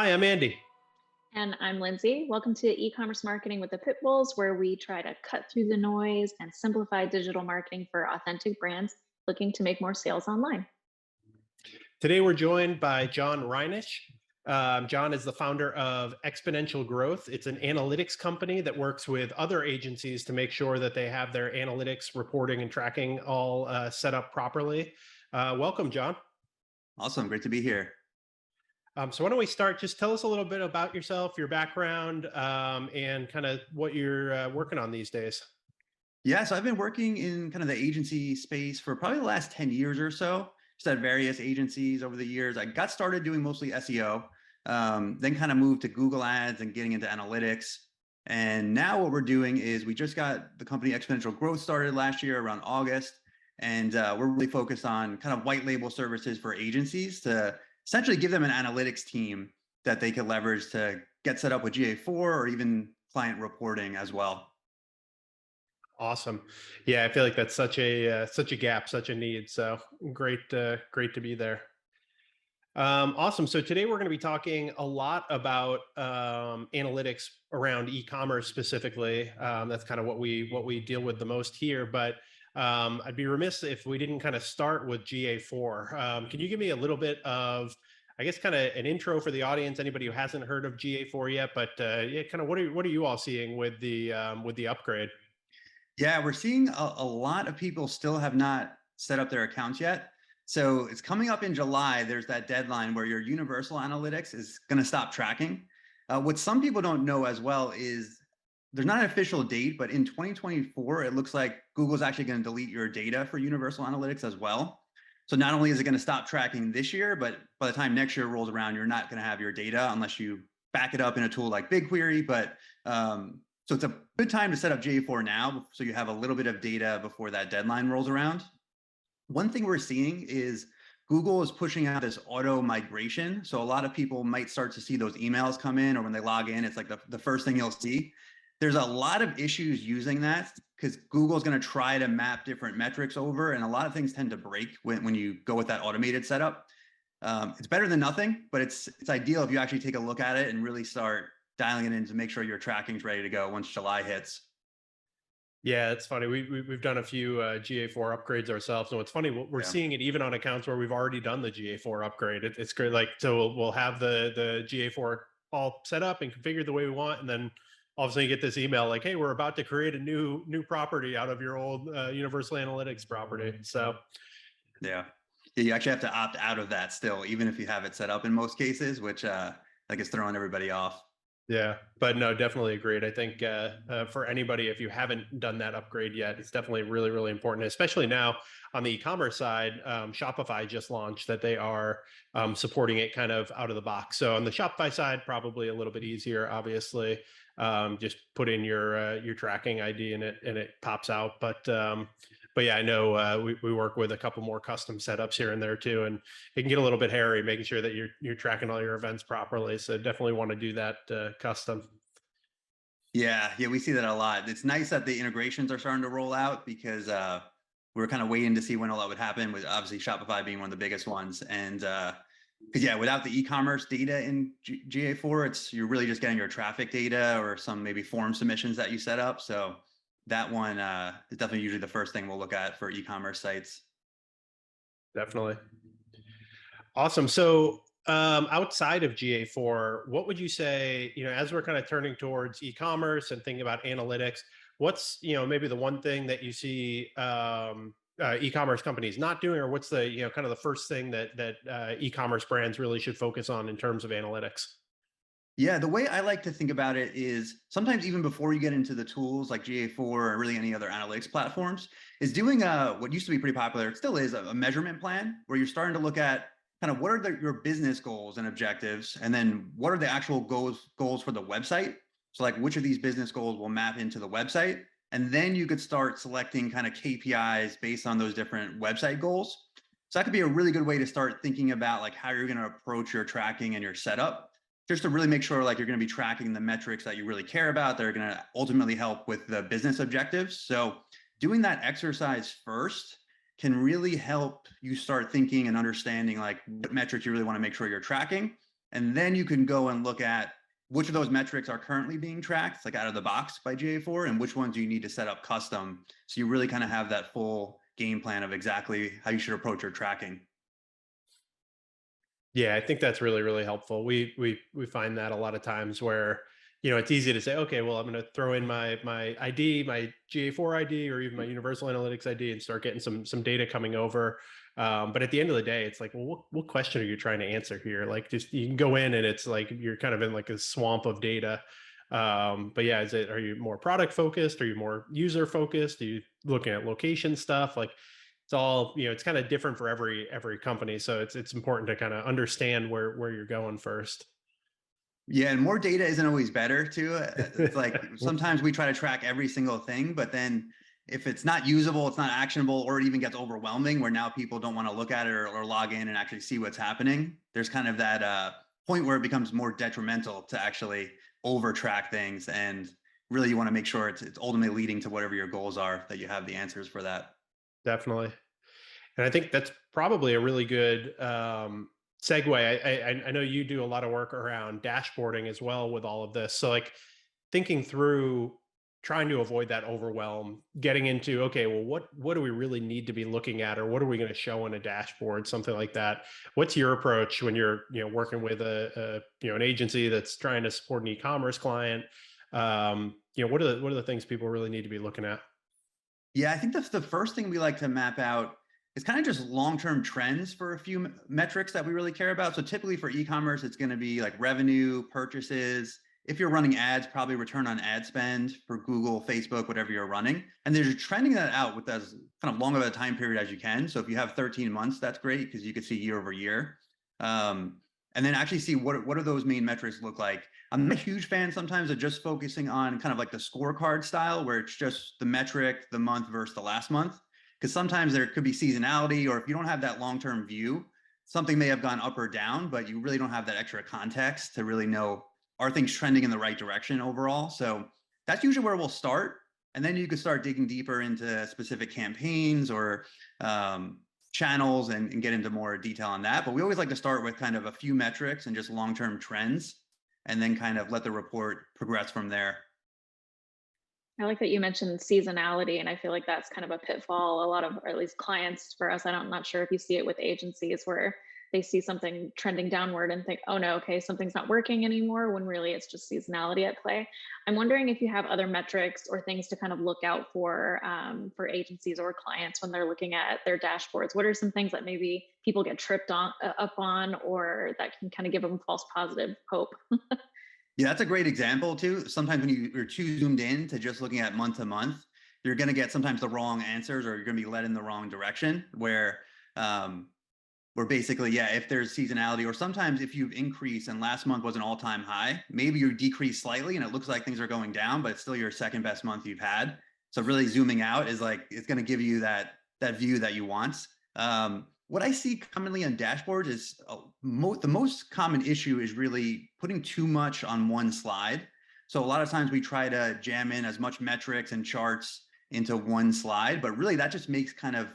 Hi, I'm Andy. And I'm Lindsay. Welcome to e-commerce marketing with the Pitbulls, where we try to cut through the noise and simplify digital marketing for authentic brands looking to make more sales online. Today we're joined by John Reinesch. John is the founder of Exponential Growth. It's an analytics company that works with other agencies to make sure that they have their analytics reporting and tracking all set up properly. Welcome, John. Awesome. Great to be here. So why don't we start? Just tell us a little bit about yourself, your background, and kind of what you're working on these days. Yeah, so I've been working in kind of the agency space for probably the last 10 years or so, just at various agencies over the years. I got started doing mostly SEO, then kind of moved to Google Ads and getting into analytics. And now what we're doing is we just got the company Exponential Growth started last year around August. And we're really focused on kind of white label services for agencies to essentially give them an analytics team that they could leverage to get set up with GA4 or even client reporting as well. Awesome. Yeah, I feel like that's such a gap, such a need. So great, great to be there. Awesome. So today we're going to be talking a lot about analytics around e-commerce specifically. That's kind of what we deal with the most here. But I'd be remiss if we didn't kind of start with GA4. Can you give me a little bit of, I guess, kind of an intro for the audience, anybody who hasn't heard of GA4 yet? But yeah, kind of what are you all seeing with the upgrade? Yeah, we're seeing a lot of people still have not set up their accounts yet. So it's coming up in July. There's that deadline where your universal analytics is going to stop tracking. What some people don't know as well is there's not an official date, but in 2024, it looks like Google's actually going to delete your data for universal analytics as well. So not only is it going to stop tracking this year, but by the time next year rolls around, you're not going to have your data unless you back it up in a tool like BigQuery. But so it's a good time to set up GA4 now, so you have a little bit of data before that deadline rolls around. One thing we're seeing is Google is pushing out this auto migration. So a lot of people might start to see those emails come in, or when they log in, it's like the first thing you'll see. There's a lot of issues using that because Google's going to try to map different metrics over, and a lot of things tend to break when you go with that automated setup. It's better than nothing, but it's ideal if you actually take a look at it and really start dialing it in to make sure your tracking's ready to go once July hits. Yeah, it's funny. We've done a few GA4 upgrades ourselves, and it's funny we're seeing it even on accounts where we've already done the GA4 upgrade. It's great. Like, so we'll have the GA4 all set up and configured the way we want, and then all of a sudden you get this email like, "Hey, we're about to create a new property out of your old Universal Analytics property." So, yeah, you actually have to opt out of that still, even if you have it set up in most cases, which I guess throwing everybody off. Yeah, but no, definitely agreed. I think for anybody, if you haven't done that upgrade yet, it's definitely really, really important, especially now on the e-commerce side. Shopify just launched that they are supporting it kind of out of the box. So on the Shopify side, probably a little bit easier, obviously. Just put in your tracking ID and it pops out. But yeah, I know we work with a couple more custom setups here and there too, and it can get a little bit hairy making sure that you're tracking all your events properly. So definitely want to do that custom. Yeah, we see that a lot. It's nice that the integrations are starting to roll out because we were kind of waiting to see when all that would happen, with obviously Shopify being one of the biggest ones. And because yeah, without the e-commerce data in GA4, you're really just getting your traffic data or some maybe form submissions that you set up. So that one is definitely usually the first thing we'll look at for e-commerce sites. Definitely. Awesome. So outside of GA4, what would you say, as we're kind of turning towards e-commerce and thinking about analytics, what's, maybe the one thing that you see e-commerce companies not doing, or what's the, kind of the first thing that e-commerce brands really should focus on in terms of analytics? Yeah, the way I like to think about it is sometimes even before you get into the tools like GA4 or really any other analytics platforms, is doing what used to be pretty popular, it still is, a measurement plan where you're starting to look at kind of what are your business goals and objectives, and then what are the actual goals for the website. So like which of these business goals will map into the website, and then you could start selecting kind of KPIs based on those different website goals. So that could be a really good way to start thinking about like how you're going to approach your tracking and your setup, just to really make sure like you're going to be tracking the metrics that you really care about that are going to ultimately help with the business objectives. So doing that exercise first can really help you start thinking and understanding like what metrics you really want to make sure you're tracking. And then you can go and look at which of those metrics are currently being tracked, like out of the box by GA4, and which ones you need to set up custom. So you really kind of have that full game plan of exactly how you should approach your tracking. Yeah, I think that's really, really helpful. We find that a lot of times where, it's easy to say, okay, well, I'm going to throw in my ID, my GA4 ID, or even my Universal Analytics ID, and start getting some data coming over. But at the end of the day, it's like, well, what question are you trying to answer here? Like, just you can go in and it's like you're kind of in like a swamp of data. But yeah, are you more product focused? Are you more user focused? Are you looking at location stuff? Like, it's all, it's kind of different for every company. So it's important to kind of understand where you're going first. Yeah, and more data isn't always better too. It's like sometimes we try to track every single thing, but then if it's not usable, it's not actionable, or it even gets overwhelming where now people don't want to look at it or log in and actually see what's happening. There's kind of that point where it becomes more detrimental to actually over track things. And really you want to make sure it's ultimately leading to whatever your goals are, that you have the answers for that. Definitely. And I think that's probably a really good segue. I know you do a lot of work around dashboarding as well with all of this. So like thinking through trying to avoid that overwhelm, getting into, okay, well, what do we really need to be looking at, or what are we going to show on a dashboard, something like that. What's your approach when you're working with an agency that's trying to support an e-commerce client? What are the things people really need to be looking at? Yeah, I think that's the first thing we like to map out. It's kind of just long-term trends for a few metrics that we really care about. So typically for e-commerce, it's going to be like revenue, purchases. If you're running ads, probably return on ad spend for Google, Facebook, whatever you're running. And there's trending that out with as kind of long of a time period as you can. So if you have 13 months, that's great because you could see year over year. And then actually see what do those main metrics look like. I'm not a huge fan sometimes of just focusing on kind of like the scorecard style where it's just the metric, the month versus the last month. Because sometimes there could be seasonality, or if you don't have that long-term view, something may have gone up or down, but you really don't have that extra context to really know, are things trending in the right direction overall? So that's usually where we'll start. And then you could start digging deeper into specific campaigns or channels and get into more detail on that. But we always like to start with kind of a few metrics and just long-term trends, and then kind of let the report progress from there. I like that you mentioned seasonality, and I feel like that's kind of a pitfall. A lot of, or at least clients for us, I'm not sure if you see it with agencies where they see something trending downward and think, oh no, okay, something's not working anymore, when really it's just seasonality at play. I'm wondering if you have other metrics or things to kind of look out for agencies or clients when they're looking at their dashboards. What are some things that maybe people get tripped up on, or that can kind of give them false positive hope? Yeah, that's a great example too. Sometimes when you're too zoomed in to just looking at month to month, you're going to get sometimes the wrong answers, or you're going to be led in the wrong direction where basically, yeah, if there's seasonality, or sometimes if you've increased and last month was an all-time high, maybe you decreased slightly and it looks like things are going down, but it's still your second best month you've had. So really zooming out is like, it's going to give you that view that you want. What I see commonly on dashboards is the most common issue is really putting too much on one slide. So a lot of times we try to jam in as much metrics and charts into one slide, but really that just makes kind of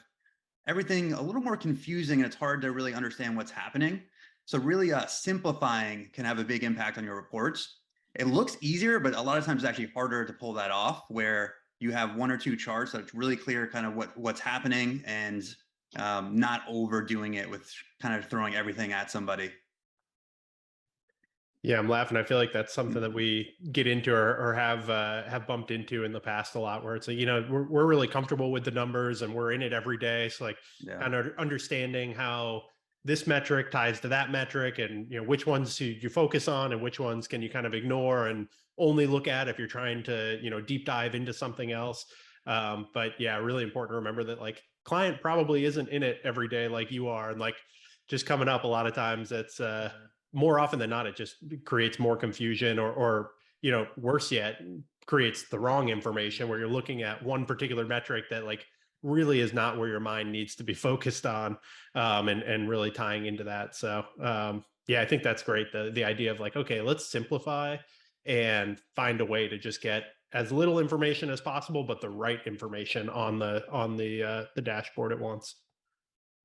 everything a little more confusing, and it's hard to really understand what's happening. So really simplifying can have a big impact on your reports. It looks easier, but a lot of times it's actually harder to pull that off, where you have one or two charts that's really clear kind of what's happening, and not overdoing it with kind of throwing everything at somebody. Yeah, I'm laughing. I feel like that's something that we get into or have bumped into in the past a lot, where it's like, we're really comfortable with the numbers and we're in it every day. So like kind of understanding how this metric ties to that metric, and which ones you focus on and which ones can you kind of ignore and only look at if you're trying to deep dive into something else. But yeah, really important to remember that like client probably isn't in it every day like you are, and like just coming up a lot of times it's more often than not, it just creates more confusion, or worse yet, creates the wrong information where you're looking at one particular metric that like really is not where your mind needs to be focused on, and really tying into that. So yeah, I think that's great. The idea of like, okay, let's simplify and find a way to just get as little information as possible, but the right information on the dashboard at once.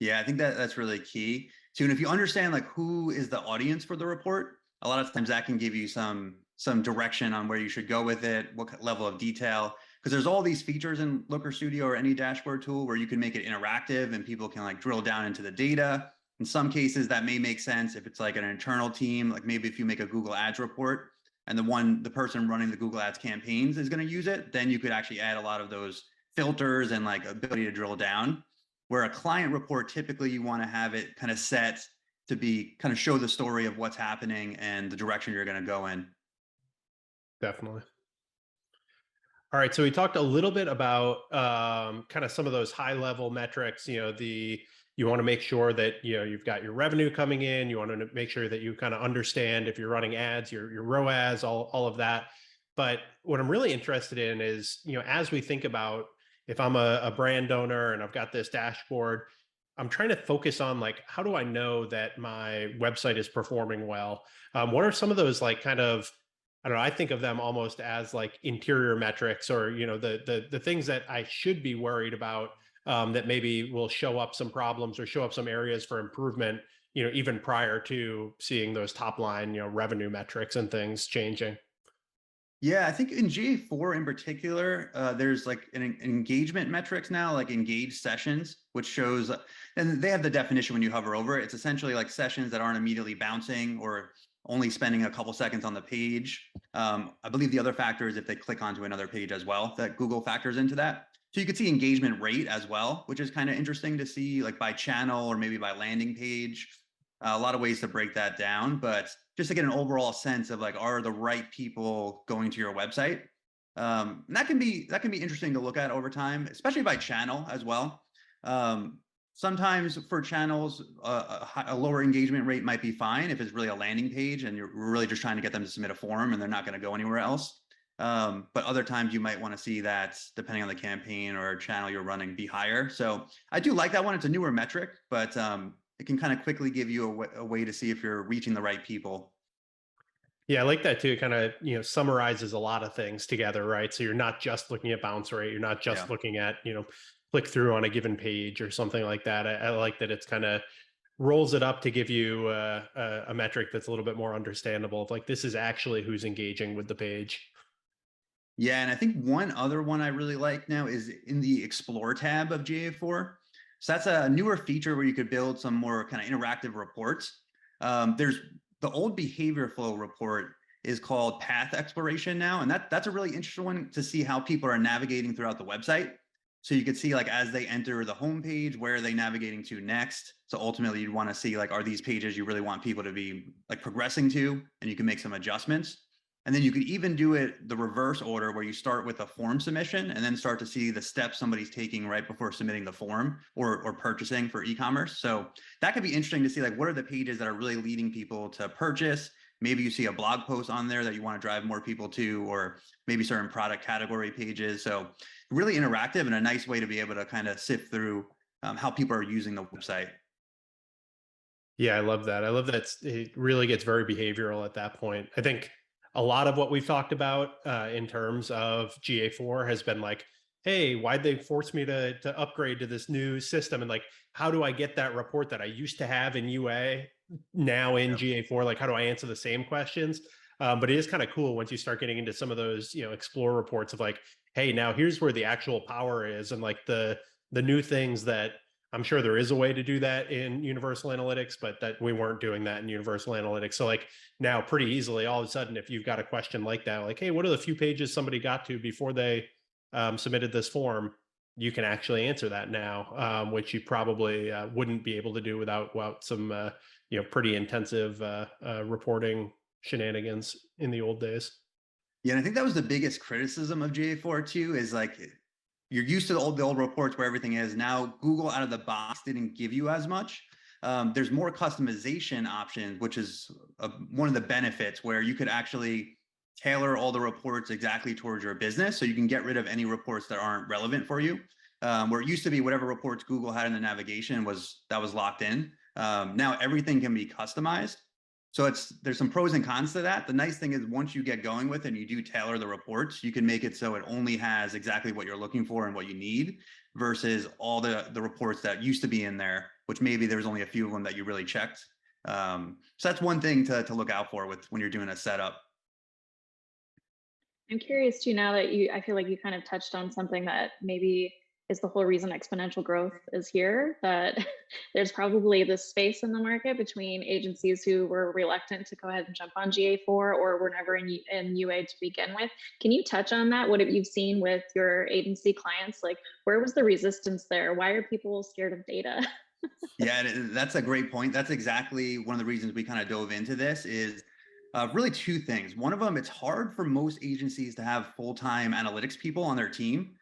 Yeah, I think that that's really key too. And if you understand like who is the audience for the report, a lot of times that can give you some direction on where you should go with it, what level of detail. Because there's all these features in Looker Studio or any dashboard tool where you can make it interactive and people can like drill down into the data. In some cases, that may make sense if it's like an internal team, like maybe if you make a Google Ads report and the person running the Google Ads campaigns is going to use it, then you could actually add a lot of those filters and like ability to drill down. Where a client report, typically you want to have it kind of set to be kind of show the story of what's happening and the direction you're going to go in. Definitely. All right, so we talked a little bit about kind of some of those high level metrics. You want to make sure that you've got your revenue coming in. You want to make sure that you kind of understand if you're running ads, your ROAS, all of that. But what I'm really interested in is as we think about if I'm a brand owner and I've got this dashboard, I'm trying to focus on like how do I know that my website is performing well? What are some of those like kind of I don't know. I think of them almost as like interior metrics, or the things that I should be worried about that maybe will show up some problems or show up some areas for improvement. Even prior to seeing those top line revenue metrics and things changing. Yeah, I think in GA4 in particular, there's like an engagement metrics now, like engaged sessions, which shows, and they have the definition when you hover over it. It's essentially like sessions that aren't immediately bouncing or only spending a couple seconds on the page. I believe the other factor is if they click onto another page as well, that Google factors into that. So you could see engagement rate as well, which is kind of interesting to see like by channel or maybe by landing page. A lot of ways to break that down, but just to get an overall sense of like, are the right people going to your website? And that can be interesting to look at over time, especially by channel as well. Sometimes for channels, a lower engagement rate might be fine if it's really a landing page and you're really just trying to get them to submit a form and they're not going to go anywhere else. But other times you might want to see that, depending on the campaign or channel you're running, be higher. So I do like that one. It's a newer metric, but it can kind of quickly give you a way to see if you're reaching the right people. Yeah, I like that too. It kind of, summarizes a lot of things together, right? So you're not just looking at bounce rate. You're not just Yeah. looking at, click through on a given page or something like that. I like that it's kind of rolls it up to give you a metric that's a little bit more understandable of like, this is actually who's engaging with the page. Yeah, and I think one other one I really like now is in the Explore tab of GA4. So that's a newer feature where you could build some more kind of interactive reports. There's the old behavior flow report is called Path Exploration now, and that's a really interesting one to see how people are navigating throughout the website. So you could see like as they enter the home page, where are they navigating to next? So ultimately you'd want to see like, are these pages you really want people to be like progressing to? And you can make some adjustments. And then you could even do it the reverse order where you start with a form submission and then start to see the steps somebody's taking right before submitting the form or purchasing for e-commerce. So that could be interesting to see like what are the pages that are really leading people to purchase. Maybe you see a blog post on there that you want to drive more people to, or maybe certain product category pages. So really interactive and a nice way to be able to kind of sift through how people are using the website. Yeah, I love that. I love that it really gets very behavioral at that point. I think a lot of what we've talked about in terms of GA4 has been like, hey, why'd they force me to upgrade to this new system? And like, how do I get that report that I used to have in UA now in GA4? Like, how do I answer the same questions? But it is kind of cool once you start getting into some of those, explore reports of like, hey, now here's where the actual power is, and like the new things that I'm sure there is a way to do that in Universal Analytics, but that we weren't doing that in Universal Analytics. So like now pretty easily, all of a sudden, if you've got a question like that, like, hey, what are the few pages somebody got to before they submitted this form? You can actually answer that now, which you probably wouldn't be able to do without some, pretty intensive reporting shenanigans in the old days. Yeah, and I think that was the biggest criticism of GA4 too, is like you're used to the old reports where everything is. Now Google out of the box didn't give you as much. There's more customization options, which is one of the benefits where you could actually tailor all the reports exactly towards your business. So you can get rid of any reports that aren't relevant for you. Where it used to be whatever reports Google had in the navigation was locked in. Now everything can be customized. So there's some pros and cons to that. The nice thing is once you get going with it and you do tailor the reports, you can make it so it only has exactly what you're looking for and what you need versus all the reports that used to be in there, which maybe there's only a few of them that you really checked. So that's one thing to look out for with when you're doing a setup. I'm curious too, now that I feel like you kind of touched on something that maybe is the whole reason exponential growth is here, that there's probably this space in the market between agencies who were reluctant to go ahead and jump on GA4 or were never in UA to begin with. Can you touch on that? What have you seen with your agency clients? Like, where was the resistance there? Why are people scared of data? Yeah, that's a great point. That's exactly one of the reasons we kind of dove into this is really two things. One of them, it's hard for most agencies to have full-time analytics people on their team.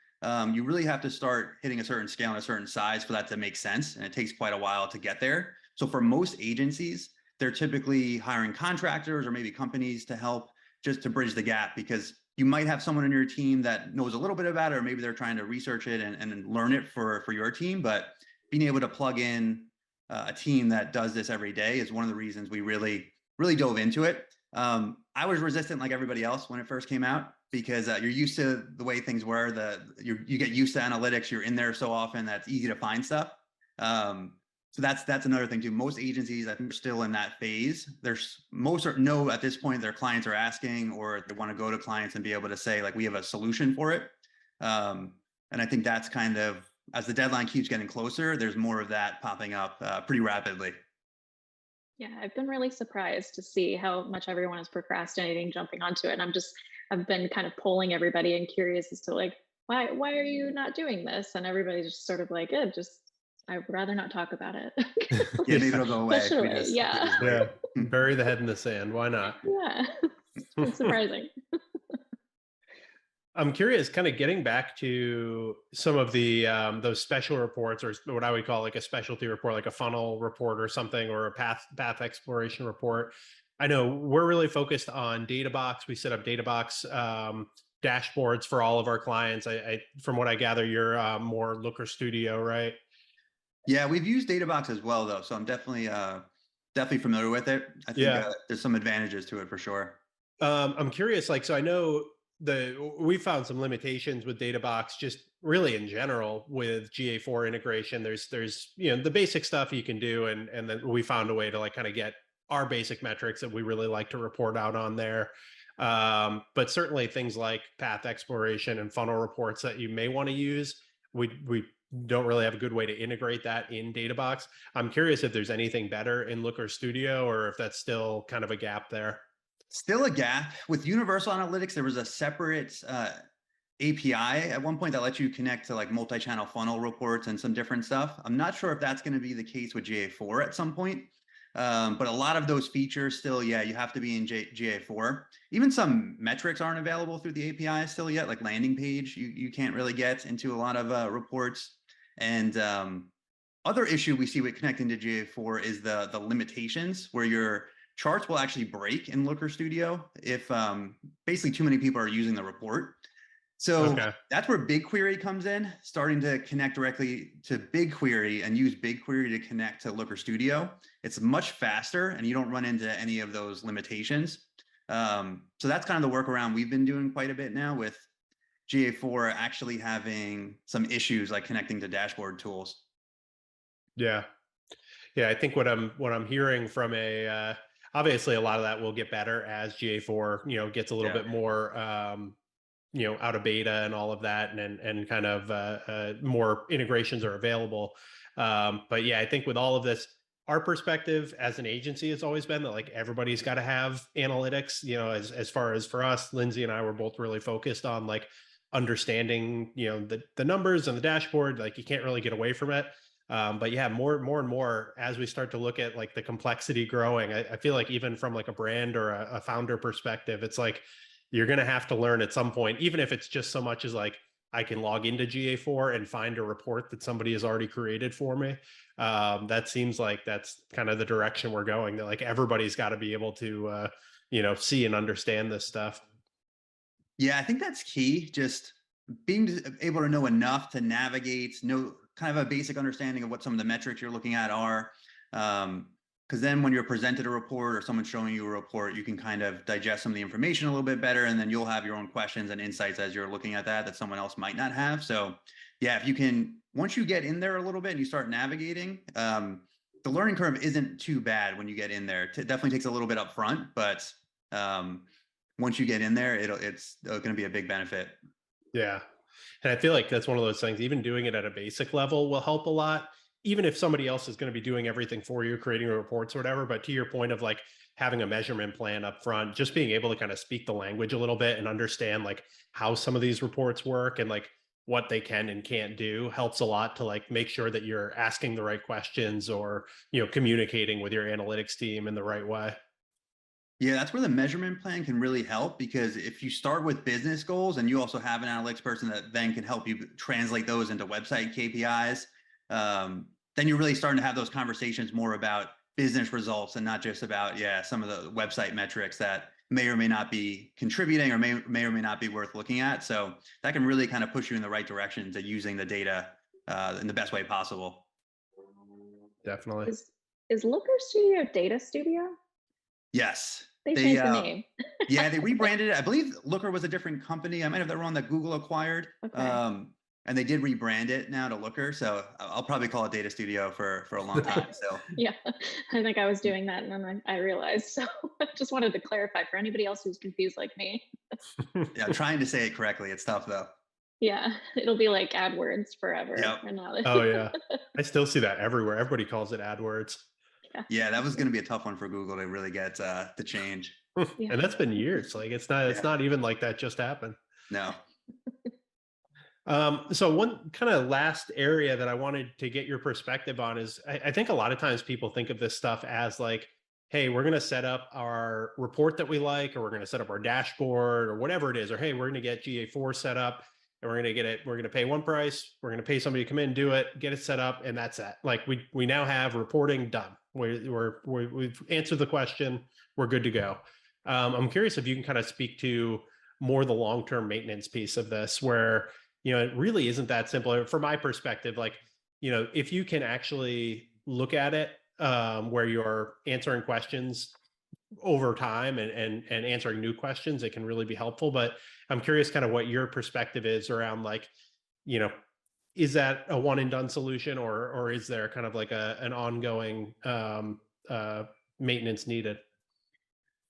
You really have to start hitting a certain scale and a certain size for that to make sense. And it takes quite a while to get there. So for most agencies, they're typically hiring contractors or maybe companies to help just to bridge the gap, because you might have someone in your team that knows a little bit about it, or maybe they're trying to research it and learn it for your team. But being able to plug in a team that does this every day is one of the reasons we really dove into it. I was resistant like everybody else when it first came out, because you're used to the way things were. You get used to analytics. You're in there so often that's easy to find stuff. So that's another thing too. Most agencies, I think, are still in that phase. Most know at this point their clients are asking, or they want to go to clients and be able to say, like, we have a solution for it. And I think that's kind of, as the deadline keeps getting closer, there's more of that popping up pretty rapidly. Yeah, I've been really surprised to see how much everyone is procrastinating jumping onto it. And I've been kind of polling everybody and curious as to, like, why are you not doing this? And everybody's just sort of like, I'd rather not talk about it. Yeah, maybe it'll go away if we Especially, just yeah. wait. Yeah, bury the head in the sand. Why not? Yeah. It's been surprising. I'm curious, kind of getting back to some of the those special reports, or what I would call like a specialty report, like a funnel report or something, or a path exploration report. I know we're really focused on DataBox. We set up DataBox dashboards for all of our clients. From what I gather, you're more Looker Studio, right? Yeah, we've used Databox as well, though, so I'm definitely familiar with it. I think Yeah. there's some advantages to it for sure. I'm curious, like, so I know we found some limitations with DataBox, just really in general with GA4 integration. There's the basic stuff you can do, and then we found a way to like kind of get our basic metrics that we really like to report out on there. But certainly things like path exploration and funnel reports that you may want to use, we don't really have a good way to integrate that in DataBox. I'm curious if there's anything better in Looker Studio, or if that's still kind of a gap there. Still a gap. With Universal Analytics, there was a separate API at one point that lets you connect to like multi-channel funnel reports and some different stuff. I'm not sure if that's going to be the case with GA4 at some point. But a lot of those features still, yeah, you have to be in GA4. Even some metrics aren't available through the API still yet, like landing page. You can't really get into a lot of reports. And other issue we see with connecting to GA4 is the limitations, where your charts will actually break in Looker Studio if basically too many people are using the report. So that's where BigQuery comes in, starting to connect directly to BigQuery and use BigQuery to connect to Looker Studio. It's much faster and you don't run into any of those limitations. So that's kind of the workaround we've been doing quite a bit now, with GA4 actually having some issues like connecting to dashboard tools. Yeah. I think what I'm hearing from obviously a lot of that will get better as GA4 gets a little bit more out of beta and all of that, and kind of more integrations are available. But yeah, I think with all of this, our perspective as an agency has always been that like everybody's got to have analytics. As far as for us, Lindsay and I were both really focused on like understanding the numbers and the dashboard. Like you can't really get away from it. But yeah, more and more as we start to look at like the complexity growing, I feel like even from like a brand or a founder perspective, it's like you're going to have to learn at some point, even if it's just so much as like I can log into GA4 and find a report that somebody has already created for me. That seems like that's kind of the direction we're going, that like everybody's got to be able to see and understand this stuff. Yeah, I think that's key. Just being able to know enough to navigate, know kind of a basic understanding of what some of the metrics you're looking at are. because then when you're presented a report or someone's showing you a report, you can kind of digest some of the information a little bit better, and then you'll have your own questions and insights as you're looking at that someone else might not have. So yeah, if you can, once you get in there a little bit and you start navigating, the learning curve isn't too bad when you get in there. It definitely takes a little bit up front, but once you get in there, it's going to be a big benefit. Yeah. And I feel like that's one of those things, even doing it at a basic level will help a lot, even if somebody else is going to be doing everything for you, creating reports or whatever. But to your point of like having a measurement plan up front, just being able to kind of speak the language a little bit and understand like how some of these reports work and like what they can and can't do helps a lot to like make sure that you're asking the right questions or, communicating with your analytics team in the right way. Yeah, that's where the measurement plan can really help, because if you start with business goals and you also have an analytics person that then can help you translate those into website KPIs, then you're really starting to have those conversations more about business results and not just about, some of the website metrics that may or may not be contributing or may or may not be worth looking at. So that can really kind of push you in the right direction to using the data in the best way possible. Definitely. Is Looker Studio Data Studio? Yes. They changed the name. Yeah, they rebranded it. I believe Looker was a different company. I might have that wrong, that Google acquired. Okay. And they did rebrand it now to Looker. So I'll probably call it Data Studio for a long time. So Yeah, I think I was doing that and then I realized. So I just wanted to clarify for anybody else who's confused like me. yeah, trying to say it correctly. It's tough though. Yeah, it'll be like AdWords forever. Yep. And now Oh yeah. I still see that everywhere. Everybody calls it AdWords. Yeah, that was going to be a tough one for Google to really get to change. Yeah. And that's been years. Like it's not even like that just happened. No. So one kind of last area that I wanted to get your perspective on is I think a lot of times people think of this stuff as like, hey, we're going to set up our report that we like, or we're going to set up our dashboard or whatever it is, or hey, we're going to get GA4 set up and we're going to get it. We're going to pay one price. We're going to pay somebody to come in, do it, get it set up. And that's it. Like we now have reporting done. We've answered the question. We're good to go. I'm curious if you can kind of speak to more the long-term maintenance piece of this, where it really isn't that simple. From my perspective, like, if you can actually look at it where you're answering questions over time and answering new questions, it can really be helpful. But I'm curious kind of what your perspective is around like, is that a one and done solution, or is there kind of like an ongoing maintenance needed?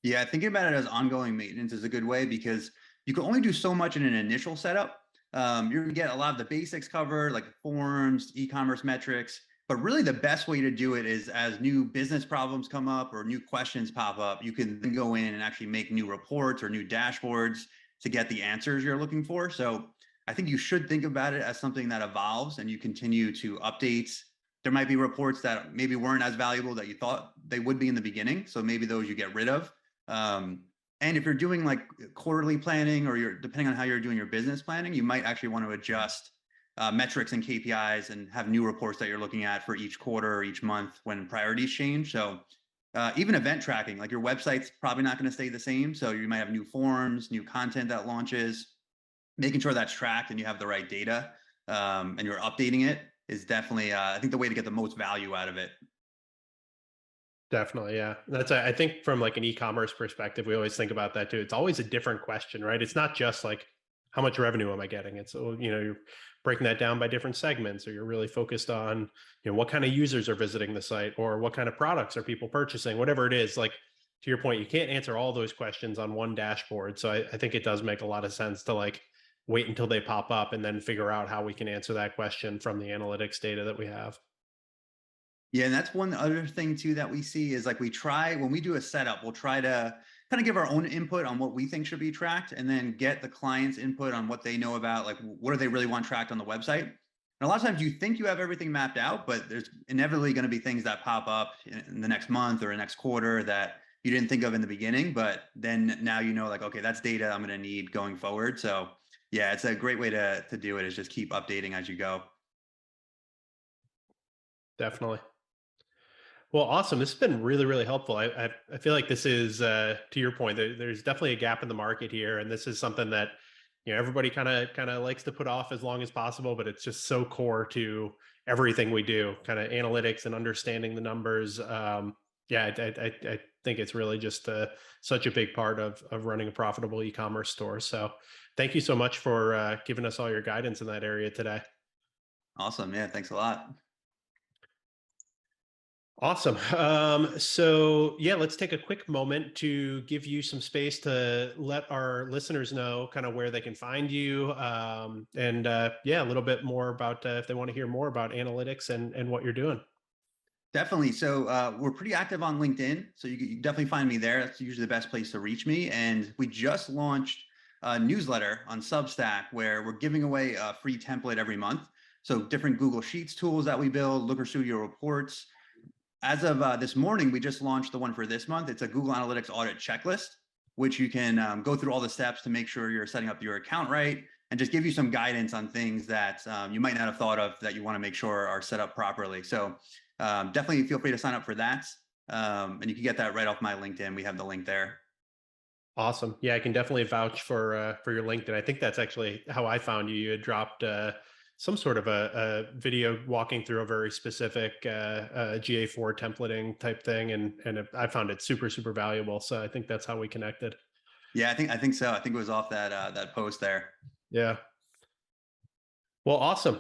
Yeah, thinking about it as ongoing maintenance is a good way, because you can only do so much in an initial setup. You're going to get a lot of the basics covered, like forms, e-commerce metrics. But really the best way to do it is as new business problems come up or new questions pop up, you can then go in and actually make new reports or new dashboards to get the answers you're looking for. So I think you should think about it as something that evolves and you continue to update. There might be reports that maybe weren't as valuable that you thought they would be in the beginning. So maybe those you get rid of. And if you're doing like quarterly planning, or you're depending on how you're doing your business planning, you might actually want to adjust metrics and KPIs and have new reports that you're looking at for each quarter or each month when priorities change. So even event tracking, like your website's probably not going to stay the same. So you might have new forms, new content that launches. Making sure that's tracked and you have the right data and you're updating it is definitely, I think, the way to get the most value out of it. Definitely. Yeah. I think from like an e-commerce perspective, we always think about that too. It's always a different question, right? It's not just like, how much revenue am I getting? It's, you're breaking that down by different segments, or you're really focused on, what kind of users are visiting the site, or what kind of products are people purchasing, whatever it is. Like, to your point, you can't answer all those questions on one dashboard. So I think it does make a lot of sense to like wait until they pop up and then figure out how we can answer that question from the analytics data that we have. Yeah, and that's one other thing too that we see is like when we do a setup, we'll try to kind of give our own input on what we think should be tracked, and then get the client's input on what they know about, like what do they really want tracked on the website. And a lot of times you think you have everything mapped out, but there's inevitably going to be things that pop up in the next month or next quarter that you didn't think of in the beginning, but then now like, okay, that's data I'm going to need going forward. So yeah, it's a great way to do it, is just keep updating as you go. Definitely. Well, awesome. This has been really, really helpful. I feel like this is, to your point, there's definitely a gap in the market here, and this is something that everybody kind of likes to put off as long as possible, but it's just so core to everything we do, kind of analytics and understanding the numbers. Yeah, I think it's really just such a big part of running a profitable e-commerce store. So thank you so much for giving us all your guidance in that area today. Awesome. Yeah. Thanks a lot. Awesome. So yeah, let's take a quick moment to give you some space to let our listeners know kind of where they can find you, and yeah, a little bit more about if they want to hear more about analytics and what you're doing. Definitely. So we're pretty active on LinkedIn. So you can definitely find me there. That's usually the best place to reach me. And we just launched a newsletter on Substack where we're giving away a free template every month. So different Google Sheets tools that we build, Looker Studio reports. As of this morning, we just launched the one for this month. It's a Google Analytics audit checklist, which you can go through all the steps to make sure you're setting up your account right and just give you some guidance on things that you might not have thought of that you want to make sure are set up properly. So definitely feel free to sign up for that. And you can get that right off my LinkedIn. We have the link there. Awesome. Yeah, I can definitely vouch for your LinkedIn. I think that's actually how I found you. You had dropped some sort of a video walking through a very specific GA4 templating type thing, and I found it super valuable. So I think that's how we connected. Yeah, I think so. I think it was off that that post there. Yeah. Well, awesome.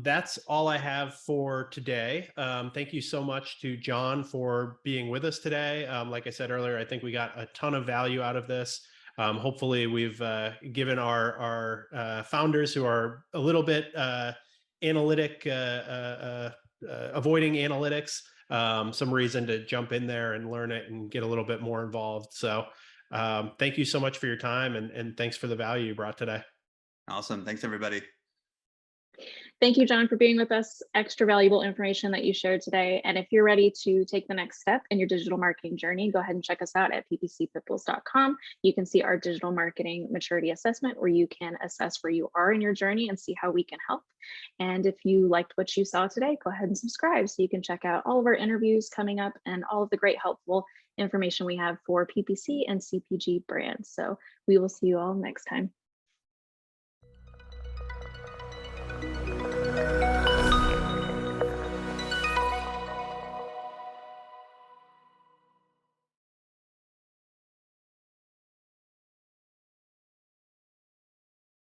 That's all I have for today. Thank you so much to John for being with us today. Like I said earlier, I think we got a ton of value out of this. Hopefully, we've given our founders who are a little bit analytic, avoiding analytics, some reason to jump in there and learn it and get a little bit more involved. So, thank you so much for your time, and thanks for the value you brought today. Awesome. Thanks, everybody. Thank you, John, for being with us. Extra valuable information that you shared today. And if you're ready to take the next step in your digital marketing journey, go ahead and check us out at ppcpitbulls.com. You can see our digital marketing maturity assessment where you can assess where you are in your journey and see how we can help. And if you liked what you saw today, go ahead and subscribe so you can check out all of our interviews coming up and all of the great helpful information we have for PPC and CPG brands. So we will see you all next time.